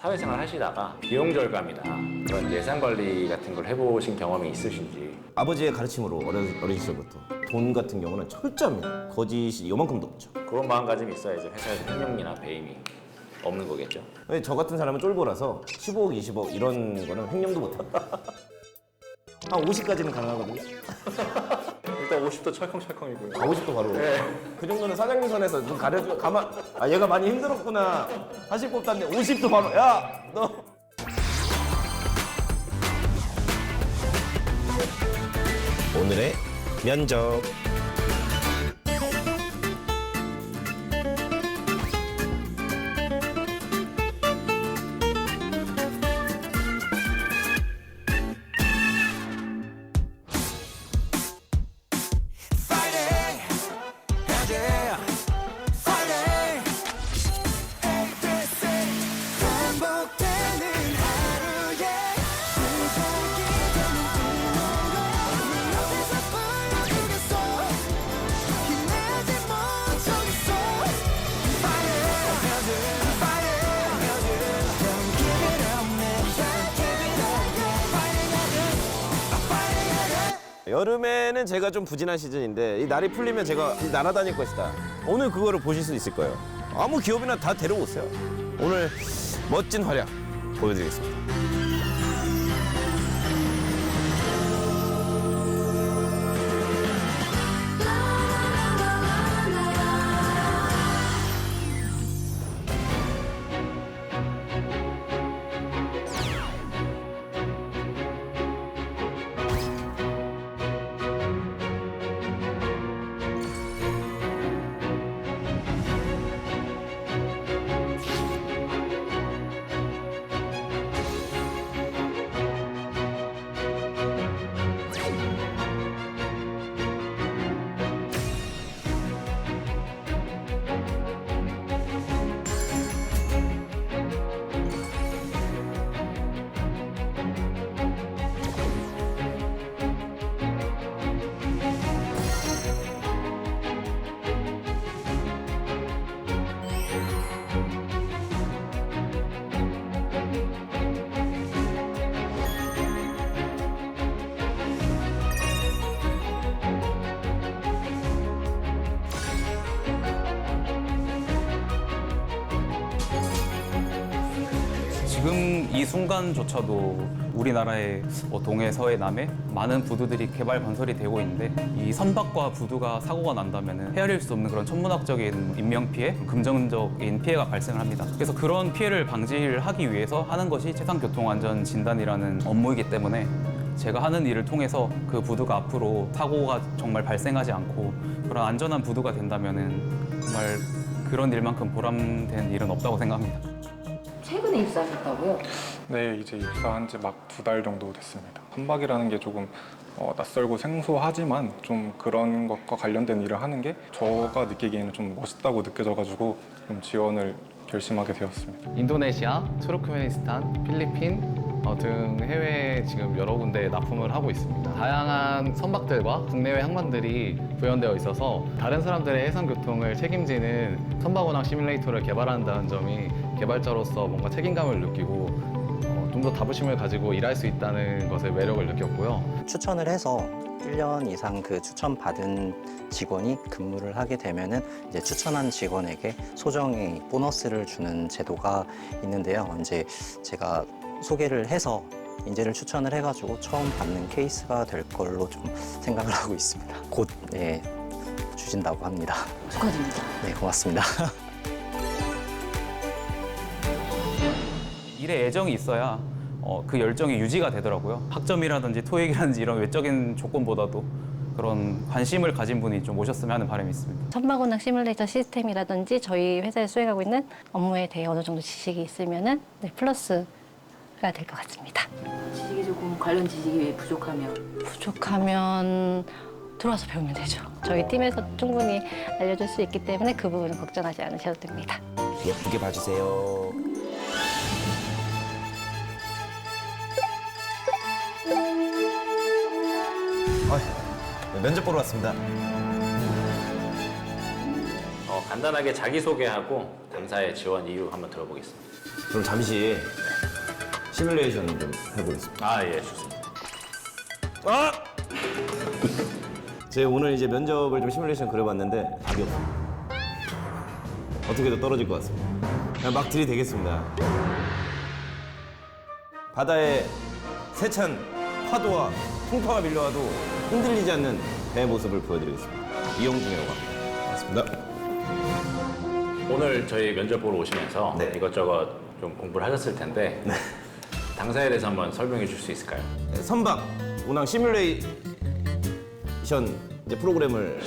사회생활 하시다가 비용 절감이나 그런 예산 관리 같은 걸 해보신 경험이 있으신지. 아버지의 가르침으로 어린 시절부터 돈 같은 경우는 철저합니다. 거짓이 요만큼도 없죠. 그런 마음가짐이 있어야지 회사에서 횡령이나 배임이 없는 거겠죠. 근데 저 같은 사람은 쫄보라서 15억, 20억 이런 거는 횡령도 못합니다. 한 50까지는 가능하거든요. 일단 50도 철컹철컹이고요. 50도 바로. 그 정도는 사장님 선에서 좀 가려줘. 얘가 많이 힘들었구나 하실 법도 한데 50도 바로. 야, 너. 오늘의 면접. 여름에는 제가 좀 부진한 시즌인데 이 날이 풀리면 제가 날아다닐 것이다. 오늘 그거를 보실 수 있을 거예요. 아무 기업이나 다 데려오세요. 오늘 멋진 활약 보여드리겠습니다. 지금 이 순간조차도 우리나라의 동해, 서해, 남해 많은 부두들이 개발 건설이 되고 있는데 이 선박과 부두가 사고가 난다면 헤아릴 수 없는 그런 천문학적인 인명피해, 금전적인 피해가 발생을 합니다. 그래서 그런 피해를 방지하기 위해서 하는 것이 세상교통안전진단이라는 업무이기 때문에 제가 하는 일을 통해서 그 부두가 앞으로 사고가 정말 발생하지 않고 그런 안전한 부두가 된다면 정말 그런 일만큼 보람된 일은 없다고 생각합니다. 최근에 입사하셨다고요? 네, 이제 입사한 지 막 2달 정도 됐습니다. 선박이라는 게 조금 낯설고 생소하지만 좀 그런 것과 관련된 일을 하는 게 저가 느끼기에는 좀 멋있다고 느껴져가지고 좀 지원을 결심하게 되었습니다. 인도네시아, 투르크메니스탄, 필리핀 등 해외에 지금 여러 군데 납품을 하고 있습니다. 다양한 선박들과 국내외 항만들이 구현되어 있어서 다른 사람들의 해상 교통을 책임지는 선박운항 시뮬레이터를 개발한다는 점이 개발자로서 뭔가 책임감을 느끼고 좀 더 자부심을 가지고 일할 수 있다는 것에 매력을 느꼈고요. 추천을 해서 1년 이상 그 추천받은 직원이 근무를 하게 되면은 이제 추천한 직원에게 소정의 보너스를 주는 제도가 있는데요. 이제 제가 소개를 해서 인재를 추천을 해가지고 처음 받는 케이스가 될 걸로 좀 생각을 하고 있습니다. 곧 주신다고 합니다. 축하드립니다. 네, 고맙습니다. 일에 애정이 있어야 그 열정이 유지가 되더라고요. 학점이라든지 토익이라든지 이런 외적인 조건보다도 그런 관심을 가진 분이 좀 오셨으면 하는 바람이 있습니다. 선박운항 시뮬레이터 시스템이라든지 저희 회사에 수행하고 있는 업무에 대해 어느 정도 지식이 있으면은 플러스가 될 것 같습니다. 지식이 조금 관련 지식이 부족하면 들어와서 배우면 되죠. 저희 팀에서 충분히 알려줄 수 있기 때문에 그 부분은 걱정하지 않으셔도 됩니다. 예쁘게 봐주세요. 면접 보러 왔습니다. 간단하게 자기소개하고 당사의 지원 이유 한번 들어보겠습니다. 그럼 잠시 시뮬레이션 좀 해보겠습니다. 아, 예, 좋습니다. 아! 제가 오늘 이제 면접을 좀 시뮬레이션 그려봤는데 답이 없어요. 어떻게든 떨어질 것 같습니다. 그냥 막 들이대겠습니다. 바다의 세찬 파도와 풍파가 밀려와도 흔들리지 않는 배 모습을 보여드리겠습니다. 이영중이라고 합니다. 반갑습니다. 오늘 저희 면접 보러 오시면서 네. 이것저것 좀 공부를 하셨을 텐데 당사에 대해서 한번 설명해 줄 수 있을까요? 선박 운항 시뮬레이션 이제 프로그램을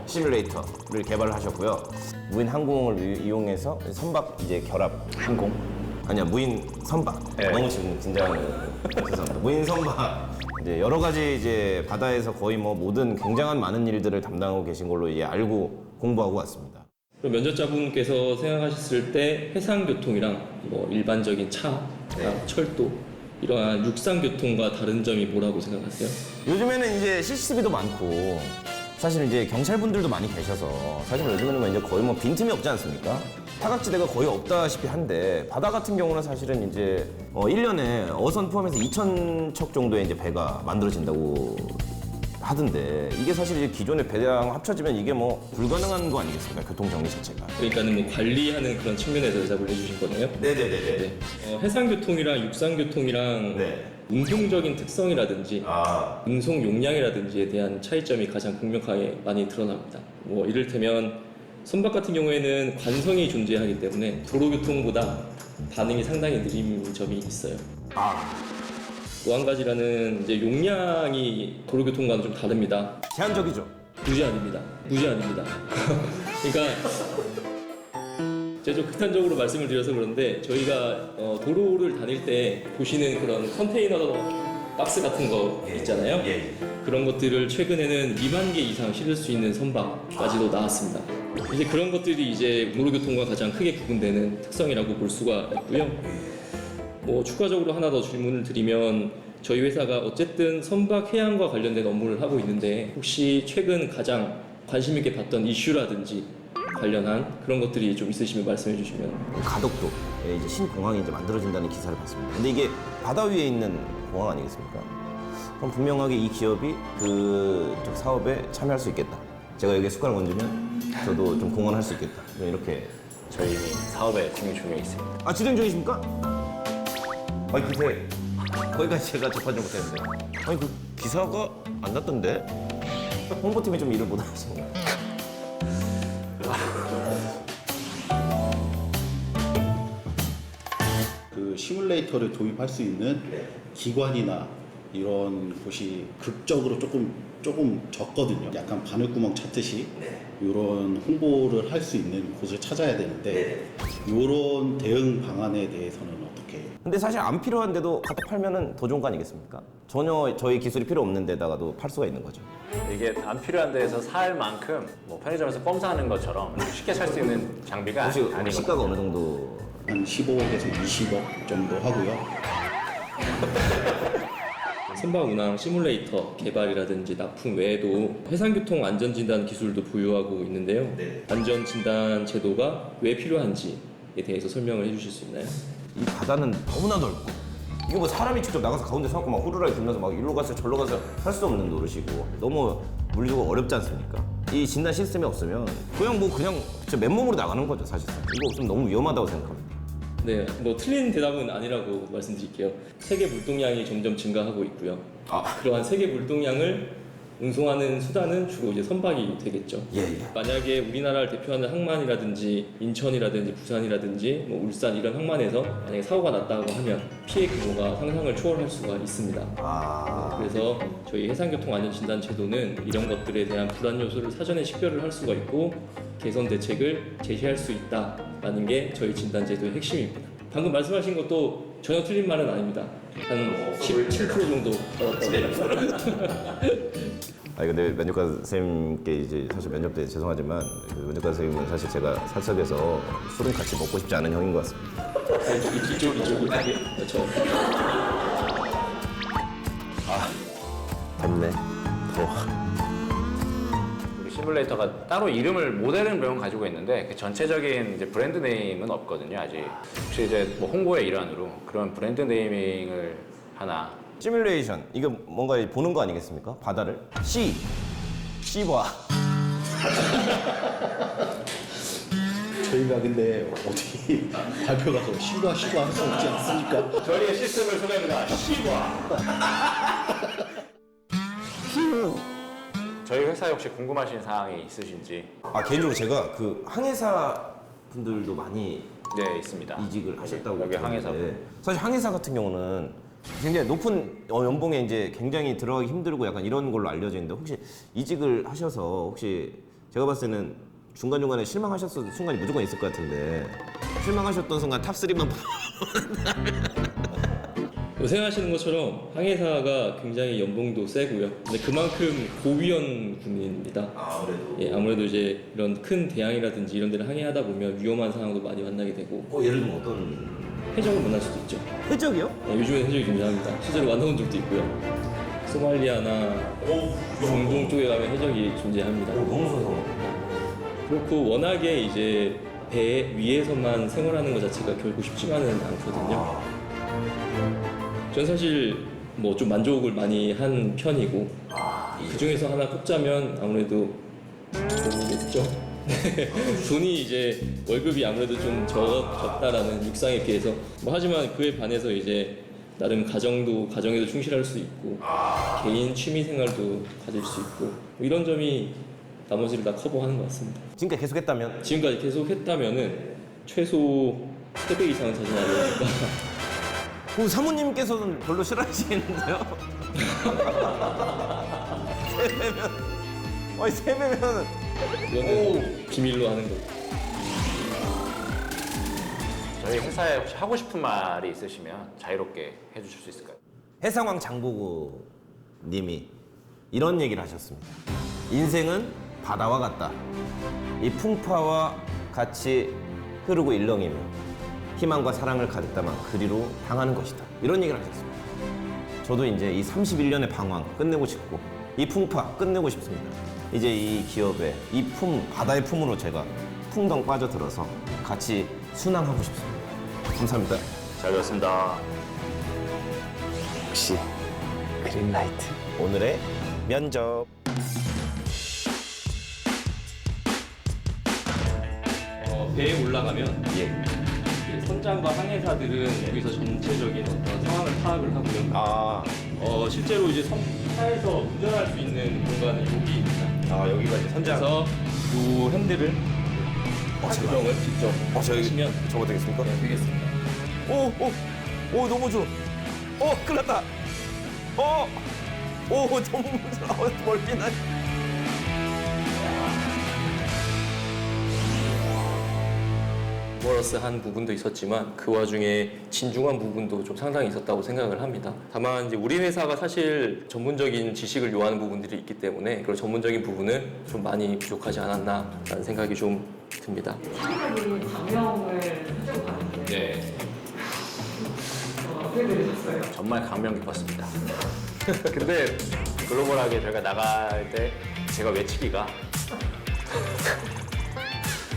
시뮬레이터를 개발하셨고요. 무인 항공을 이용해서 선박 이제 결합 항공? 아니야 무인 선박. 네. 너무 지금 긴장을 죄송합니다. 무인 선박 이제 여러 가지 이제 바다에서 거의 뭐 모든 굉장한 많은 일들을 담당하고 계신 걸로 이제 알고 공부하고 왔습니다. 그럼 면접자분께서 생각하셨을 때 해상교통이랑 뭐 일반적인 차, 철도 이러한 육상교통과 다른 점이 뭐라고 생각하세요? 요즘에는 이제 CCTV도 많고 사실 이제 경찰분들도 많이 계셔서 사실 요즘에는 이제 거의 뭐 빈틈이 없지 않습니까? 사각지대가 거의 없다시피 한데 바다 같은 경우는 사실은 이제 1년에 어선 포함해서 2,000척 정도의 이제 배가 만들어진다고 하던데 이게 사실 이제 기존의 배랑 합쳐지면 이게 뭐 불가능한 거 아니겠습니까? 교통 정리 자체가. 그러니까는 뭐 관리하는 그런 측면에서 대답을 해주신 거네요. 네네네네. 해상교통이랑 육상교통이랑 네. 운송적인 특성이라든지 아. 운송 용량이라든지에 대한 차이점이 가장 극명하게 많이 드러납니다. 뭐 이를테면 선박 같은 경우에는 관성이 존재하기 때문에 도로교통보다 반응이 상당히 느린 점이 있어요. 또 한 가지라는 이제 용량이 도로교통과는 좀 다릅니다. 제한적이죠. 무제 아닙니다. 그러니까 제가 좀 극단적으로 말씀을 드려서 그런데 저희가 도로를 다닐 때 보시는 그런 컨테이너 박스 같은 거 있잖아요. 그런 것들을 최근에는 2만 개 이상 실을 수 있는 선박까지도 나왔습니다. 이제 그런 것들이 이제 도로교통과 가장 크게 구분되는 특성이라고 볼 수가 있고요. 뭐 추가적으로 하나 더 질문을 드리면 저희 회사가 어쨌든 선박 해양과 관련된 업무를 하고 있는데 혹시 최근 가장 관심 있게 봤던 이슈라든지 관련한 그런 것들이 좀 있으시면 말씀해 주시면. 가덕도에 이제 신공항이 이제 만들어진다는 기사를 봤습니다. 근데 이게 바다 위에 있는 공항 아니겠습니까? 그럼 분명하게 이 기업이 그쪽 사업에 참여할 수 있겠다. 제가 여기에 숟가락 얹으면 저도 좀 공헌할 수 있겠다. 이렇게. 저희 이미 사업에 진행 중에 있습니다. 아, 진행 중이십니까? 아니, 그때 거기까지 제가 접하지 못했는데. 아니, 그 기사가 안 났던데? 홍보팀이 좀 일을 못 하시네요. 그 시뮬레이터를 도입할 수 있는 기관이나 이런 곳이 극적으로 조금 적거든요. 약간 바늘구멍 찾듯이 이런 홍보를 할 수 있는 곳을 찾아야 되는데 이런 대응 방안에 대해서는 어떻게? 근데 사실 안 필요한데도 갖다 팔면은 더 좋은 거 아니겠습니까? 전혀 저희 기술이 필요 없는 데다가도 팔 수가 있는 거죠. 이게 안 필요한 데에서 살 만큼 뭐 편의점에서 껌 사는 것처럼 쉽게 살 수 있는 장비가 혹시 아니거든요. 시가가 어느 정도? 한 15억에서 20억 정도 하고요. 선박 운항 시뮬레이터 개발이라든지 납품 외에도 해상교통 안전진단 기술도 보유하고 있는데요. 안전진단 제도가 왜 필요한지에 대해서 설명을 해주실 수 있나요? 이 바다는 너무나 넓고 이거 뭐 사람이 직접 나가서 가운데 서갖고 막 후루라기 들면서 막 일로 가서 절로 가서 할 수 없는 노릇이고 너무 물리고 어렵지 않습니까? 이 진단 시스템이 없으면 그냥 진짜 맨몸으로 나가는 거죠 사실상. 이거 없으면 너무 위험하다고 생각합니다. 네, 뭐 틀린 대답은 아니라고 말씀드릴게요. 세계 물동량이 점점 증가하고 있고요. 그러한 세계 물동량을 운송하는 수단은 주로 이제 선박이 되겠죠. 만약에 우리나라를 대표하는 항만이라든지 인천이라든지 부산이라든지 뭐 울산 이런 항만에서 만약에 사고가 났다고 하면 피해 규모가 상상을 초월할 수가 있습니다. 그래서 저희 해상교통안전진단제도는 이런 것들에 대한 불안 요소를 사전에 식별을 할 수가 있고 개선 대책을 제시할 수 있다라는 게 저희 진단제도의 핵심입니다. 방금 말씀하신 것도 전혀 틀린 말은 아닙니다. 한 17% 정도 받았다고. 아니 근데 면접관 선생님께 이제 사실 면접 때 죄송하지만 그 면접관 선생님은 사실 제가 사석에서 술은 같이 먹고 싶지 않은 형인 것 같습니다. 이쪽이 그렇죠. 덥네. 더워. 우리 시뮬레이터가 따로 이름을 모델은 물론 가지고 있는데 그 전체적인 이제 브랜드 네임은 없거든요 아직. 혹시 이제 뭐 홍보의 일환으로 그런 브랜드 네이밍을 하나. 시뮬레이션 이거 뭔가 보는 거 아니겠습니까? 바다를 씨봐. 저희가 근데 어떻게 발표 가서 시과 할 수 없지 않습니까? 저희의 시스템을 소개합니다. 저희 회사에 혹시 궁금하신 사항이 있으신지? 개인적으로 제가 그 항해사 분들도 많이 네, 있습니다. 이직을 하셨다고 여기 항해사. 들었는데 사실 항해사 같은 경우는 굉장히 높은 연봉에 이제 굉장히 들어가기 힘들고 약간 이런 걸로 알려져 있는데 혹시 이직을 하셔서 혹시 제가 봤을 때는 중간중간에 실망하셨을 순간이 무조건 있을 것 같은데 실망하셨던 순간 탑3만 생각하시는 것처럼 항해사가 굉장히 연봉도 세고요. 근데 그만큼 고위험 군인입니다. 예, 아무래도 이제 이런 큰 대양이라든지 이런 데를 항해하다 보면 위험한 상황도 많이 만나게 되고 예를 들면 어떤 해적을 만날 수도 있죠. 해적이요? 네, 요즘에는 해적이 존재합니다. 실제로 만나본 적도 있고요. 소말리아나 중동 쪽에 가면 해적이 존재합니다. 너무 무서워. 그렇고 워낙에 이제 배 위에서만 생활하는 것 자체가 결코 쉽지만은 않거든요. 전 사실 뭐 좀 만족을 많이 한 편이고 그 중에서 하나 꼽자면 아무래도 돈이겠죠. 돈이 이제 월급이 아무래도 좀 적다라는 육상에 비해서 뭐 하지만 그에 반해서 이제 나름 가정에도 충실할 수 있고 개인 취미 생활도 가질 수 있고 뭐 이런 점이 나머지를 다 커버하는 것 같습니다. 지금까지 계속했다면? 지금까지 계속했다면은 최소 3배 이상은 자신하지 않을까. 사모님께서는 별로 싫어하시겠는데요? 3배면 아니 3배면 이거는 비밀로 하는 거죠. 저희 회사에 혹시 하고 싶은 말이 있으시면 자유롭게 해주실 수 있을까요? 해상왕 장보고 님이 이런 얘기를 하셨습니다. 인생은 바다와 같다. 이 풍파와 같이 흐르고 일렁이며 희망과 사랑을 가졌다만 그리로 당하는 것이다. 이런 얘기를 하셨습니다. 저도 이제 이 31년의 방황 끝내고 싶고 이 풍파 끝내고 싶습니다. 이제 이 기업의 이 바다의 품으로 제가 풍덩 빠져들어서 같이 순항하고 싶습니다. 감사합니다. 잘 들었습니다. 역시 그린라이트. 오늘의 면접. 배에 올라가면 선장과 항해사들은 여기서 전체적인 어떤 상황을 파악을 하고요. 실제로 이제 차에서 운전할 수 있는 공간은 여기입니다. 여기가 이제 선장. 그래서 이 핸들을 조정을 직접 하시면 저거 되겠습니까? 네, 되겠습니다. 오, 너무 좋아. 큰일 났다. 너무 무서워. 멀긴 하네. 유머러스한 부분도 있었지만 그 와중에 진중한 부분도 좀 상당히 있었다고 생각을 합니다. 다만 이제 우리 회사가 사실 전문적인 지식을 요하는 부분들이 있기 때문에 그런 전문적인 부분은 좀 많이 부족하지 않았나라는 생각이 좀 듭니다. 창의적인 방명을 하려고 하는데 네, 어떻게 들으셨어요? 정말 감명 깊었습니다. 근데 글로벌하게 저희가 나갈 때 제가 외치기가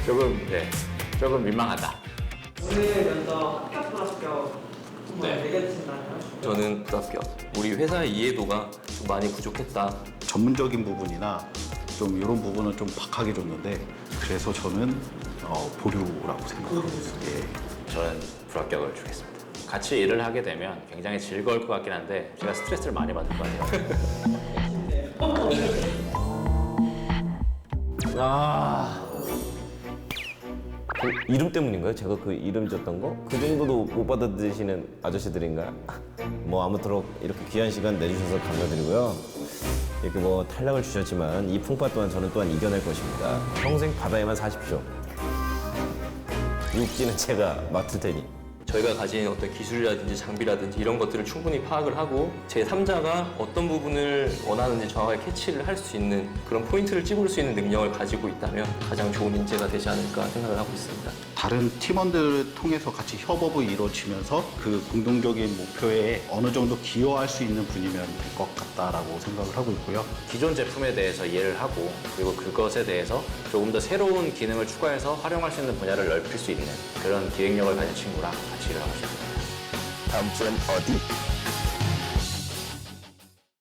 조금 민망하다. 오늘 면접 합격 불합격 정말 매겨지신다면? 저는 불합격. 우리 회사의 이해도가 좀 많이 부족했다. 전문적인 부분이나 좀 이런 부분은 좀 박하게 줬는데 그래서 저는 보류라고 생각합니다. 예. 저는 불합격을 주겠습니다. 같이 일을 하게 되면 굉장히 즐거울 것 같긴 한데 제가 스트레스를 많이 받을 것 같아요. 그 이름 때문인가요? 제가 그 이름 줬던 거? 그 정도도 못 받아들이시는 아저씨들인가요? 뭐 아무쪼록 이렇게 귀한 시간 내주셔서 감사드리고요. 이렇게 뭐 탈락을 주셨지만 이 풍파 또한 저는 또한 이겨낼 것입니다. 평생 바다에만 사십시오. 육지는 제가 맡을 테니 저희가 가진 어떤 기술이라든지 장비라든지 이런 것들을 충분히 파악을 하고 제3자가 어떤 부분을 원하는지 정확하게 캐치를 할 수 있는 그런 포인트를 찝을 수 있는 능력을 가지고 있다면 가장 좋은 인재가 되지 않을까 생각을 하고 있습니다. 다른 팀원들을 통해서 같이 협업이 이루어지면서 그 공동적인 목표에 어느 정도 기여할 수 있는 분이면 될 것 같다라고 생각을 하고 있고요. 기존 제품에 대해서 이해를 하고 그리고 그것에 대해서 조금 더 새로운 기능을 추가해서 활용할 수 있는 분야를 넓힐 수 있는 그런 기획력을 가진 친구랑 같이 일을 하고 싶습니다. 다음 주엔 어디?